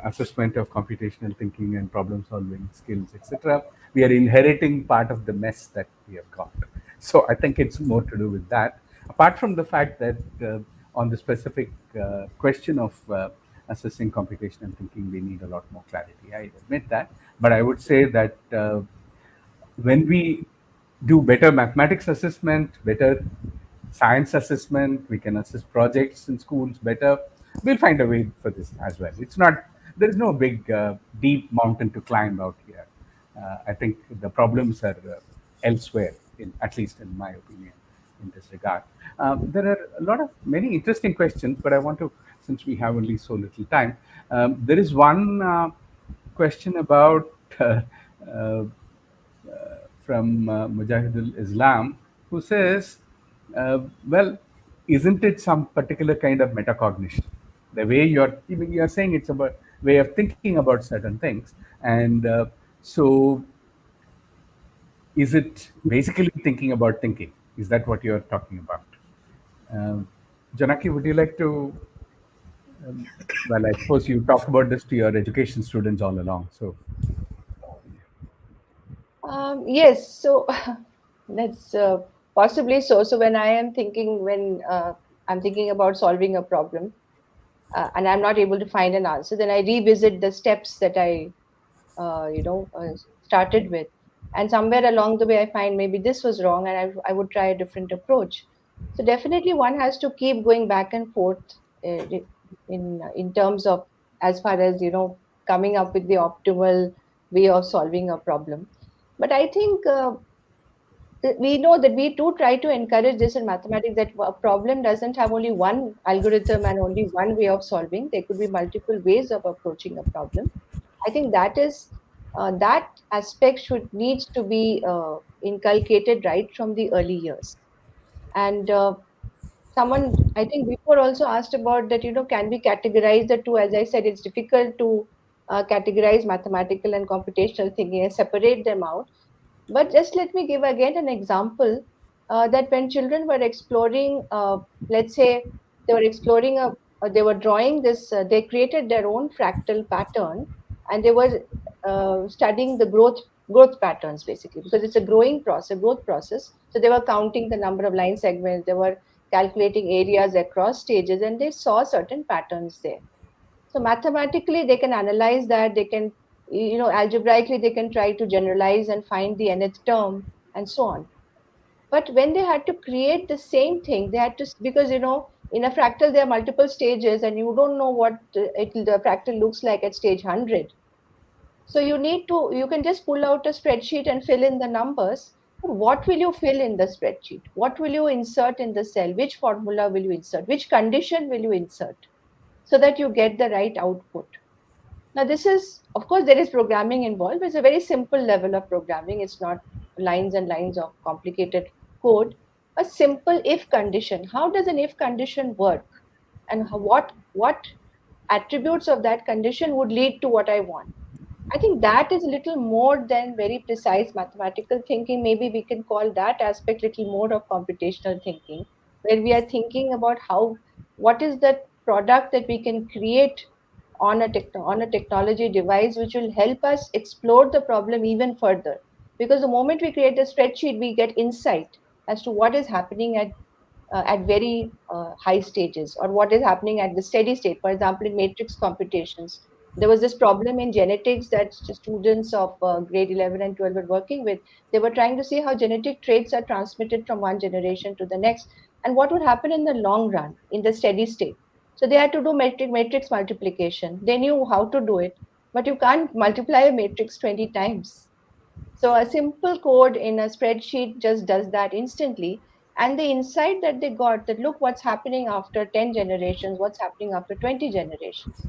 assessment of computational thinking and problem solving skills, etc., we are inheriting part of the mess that we have got. So I think it's more to do with that. Apart from the fact that on the specific question of assessing computational thinking, we need a lot more clarity. I admit that. But I would say that when we do better mathematics assessment, better science assessment, we can assess projects in schools better. We'll find a way for this as well. It's not, there is no big, deep mountain to climb out here. I think the problems are elsewhere, at least in my opinion, in this regard. There are a lot of many interesting questions, but I want to, since we have only so little time, there is one question about uh, from Mujahidul Islam, who says, well, isn't it some particular kind of metacognition? The way you're saying it's about way of thinking about certain things, and so is it basically thinking about thinking? Is that what you're talking about? Um, Janaki, would you like to? Well, I suppose you talk about this to your education students all along. So,
Yes, so that's possibly so. So when I am thinking, when I'm thinking about solving a problem, and I'm not able to find an answer, then I revisit the steps that I, started with, and somewhere along the way, I find maybe this was wrong, and I would try a different approach. So definitely, one has to keep going back and forth uh, in terms of, as far as coming up with the optimal way of solving a problem. But I think we know that we do try to encourage this in mathematics, that a problem doesn't have only one algorithm and only one way of solving. There could be multiple ways of approaching a problem. I think that aspect should needs to be inculcated right from the early years. And someone, I think before, also asked about that, can we categorize the two? As I said, it's difficult to categorize mathematical and computational thinking and separate them out. But just let me give again an example, that when children were exploring, let's say they were exploring they were drawing this, they created their own fractal pattern, and they were studying the growth patterns, basically, because it's a growth process. So they were counting the number of line segments, they were calculating areas across stages, and they saw certain patterns there. So mathematically, they can analyze that. They can algebraically they can try to generalize and find the nth term and so on. But when they had to create the same thing, they had to, because in a fractal there are multiple stages and you don't know what the fractal looks like at stage 100. So you can just pull out a spreadsheet and fill in the numbers. But what will you fill in the spreadsheet? What will you insert in the cell? Which formula will you insert? Which condition will you insert so that you get the right output? Now, this is, of course, there is programming involved. It's a very simple level of programming. It's not lines and lines of complicated code. A simple if condition. How does an if condition work? And what attributes of that condition would lead to what I want? I think that is a little more than very precise mathematical thinking. Maybe we can call that aspect little more of computational thinking, where we are thinking about what is the product that we can create on a technology device which will help us explore the problem even further. Because the moment we create a spreadsheet, we get insight as to what is happening at very high stages, or what is happening at the steady state. For example, in matrix computations, there was this problem in genetics that students of grade 11 and 12 were working with. They were trying to see how genetic traits are transmitted from one generation to the next and what would happen in the long run in the steady state. So they had to do matrix multiplication. They knew how to do it, but you can't multiply a matrix 20 times. So a simple code in a spreadsheet just does that instantly. And the insight that they got, that look what's happening after 10 generations, what's happening after 20 generations.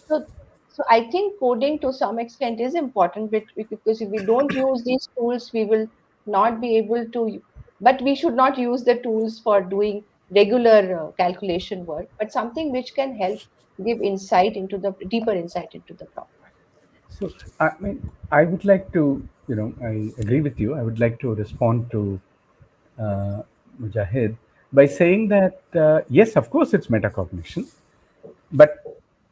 So, so I think coding to some extent is important, because if we don't use these tools, we will not be able to. But we should not use the tools for doing regular calculation work, but something which can help give insight into the deeper insight into the problem.
So, I mean, I would like to, I agree with you. I would like to respond to uh, Mujahid by saying that, yes, of course, it's metacognition, but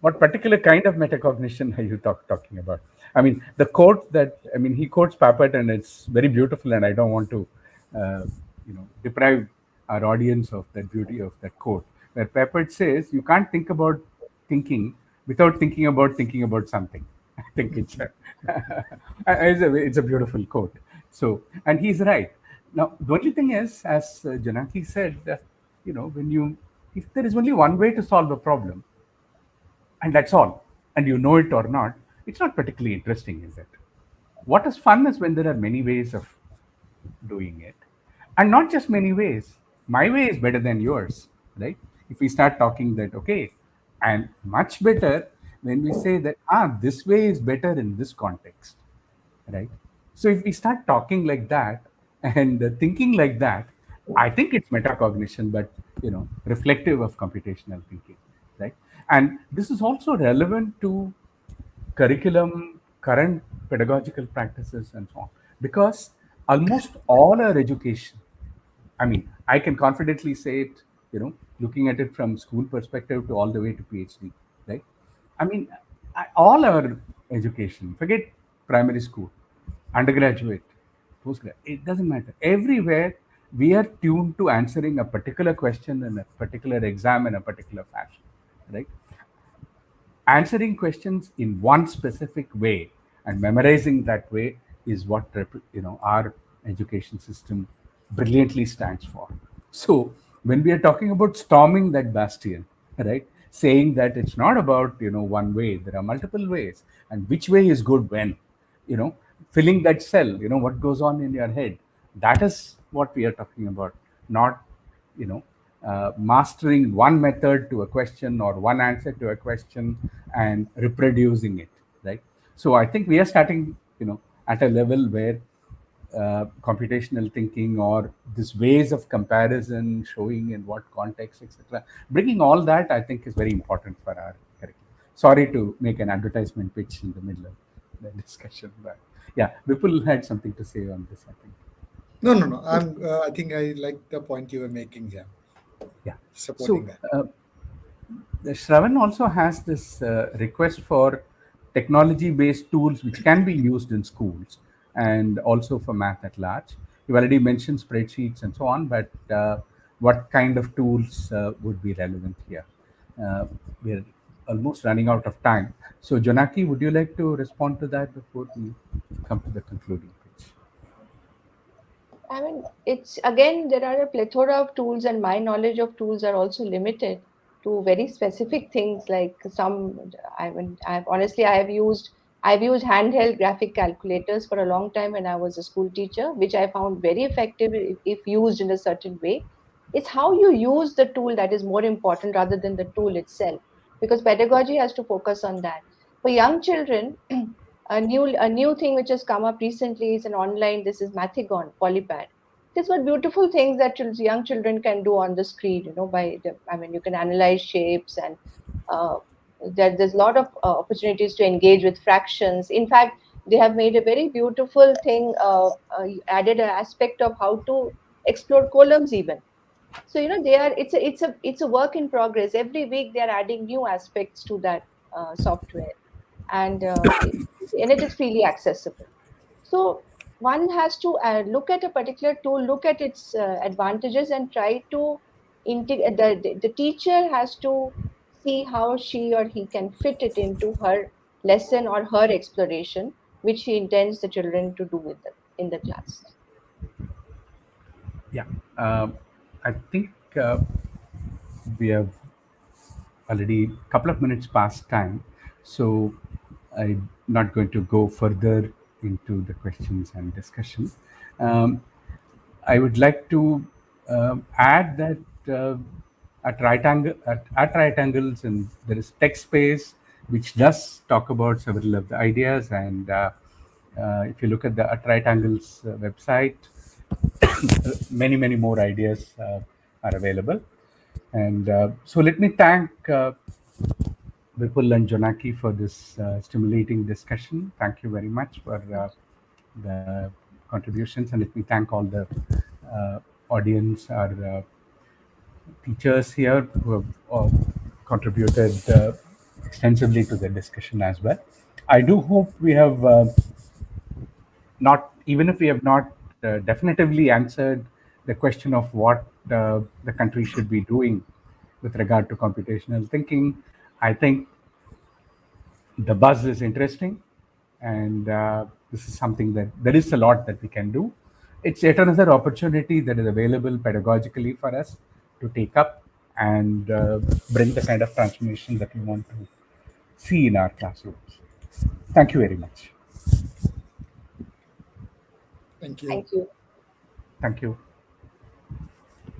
what particular kind of metacognition are you talking about? I mean, the quote that, I mean, he quotes Papert and it's very beautiful, and I don't want to, deprive our audience of that beauty of that quote, where Papert says, you can't think about thinking without thinking about something. I think it's a beautiful quote. So, and he's right. Now, the only thing is, as Jonaki said, when if there is only one way to solve a problem, and that's all, and you know it or not, it's not particularly interesting, is it? What is fun is when there are many ways of doing it, and not just many ways. My way is better than yours, right? If we start talking that, okay, and much better when we say that, this way is better in this context, right? So if we start talking like that and thinking like that, I think it's metacognition, but reflective of computational thinking, right? And this is also relevant to curriculum, current pedagogical practices, and so on, because almost all our education, I mean, I can confidently say it, looking at it from school perspective to all the way to PhD, right? I mean, all our education, forget primary school, undergraduate, postgrad, it doesn't matter. Everywhere we are tuned to answering a particular question in a particular exam in a particular fashion, right? Answering questions in one specific way and memorizing that way is what our education system brilliantly stands for. So when we are talking about storming that bastion, right, saying that it's not about one way, there are multiple ways, and which way is good when, you know filling that cell, what goes on in your head, that is what we are talking about, not you know mastering one method to a question or one answer to a question and reproducing it, right? So I think we are starting at a level where computational thinking or these ways of comparison, showing in what context, etc., bringing all that, I think, is very important for our curriculum. Sorry to make an advertisement pitch in the middle of the discussion, but yeah, Vipul had something to say on this, I think.
No, no, no. I think I like the point you were making, Jam.
Yeah.
Supporting
So
that.
the Shravan also has this request for technology-based tools which can be used in schools and also for math at large. You already mentioned spreadsheets and so on, but what kind of tools would be relevant here? Uh, we're almost running out of time. So, Jonaki, would you like to respond to that before we come to the concluding page?
I mean, it's again, there are a plethora of tools, and my knowledge of tools are also limited to very specific things. Like some, I mean, I've used handheld graphic calculators for a long time when I was a school teacher, which I found very effective if used in a certain way. It's how you use the tool that is more important rather than the tool itself, because pedagogy has to focus on that. For young children, a new thing which has come up recently is an online. This is Mathigon Polypad. These were beautiful things that young children can do on the screen. I mean, you can analyze shapes, and uh, there's a lot of opportunities to engage with fractions. In fact, they have made a very beautiful thing. Added an aspect of how to explore columns even. So they are. It's a work in progress. Every week they are adding new aspects to that software, and it is freely accessible. So one has to look at a particular tool, look at its advantages, and try to integrate. The teacher has to see how she or he can fit it into her lesson or her exploration, which he intends the children to do with them in the class.
Yeah, I think we have already a couple of minutes past time, so I'm not going to go further into the questions and discussion. Um, I would like to add that at right angles, and there is text space which does talk about several of the ideas. And if you look at the at right angles website, many more ideas are available. And so let me thank Vipul and Jonaki for this stimulating discussion. Thank you very much for the contributions, and let me thank all the audience, our teachers here who have contributed extensively to the discussion as well. I do hope we have not, even if we have not definitively answered the question of what the country should be doing with regard to computational thinking. I think the buzz is interesting, and this is something that there is a lot that we can do. It's yet another opportunity that is available pedagogically for us to take up and bring the kind of transformation that we want to see in our classrooms. Thank you very much.
Thank you.
Thank you.
Thank you.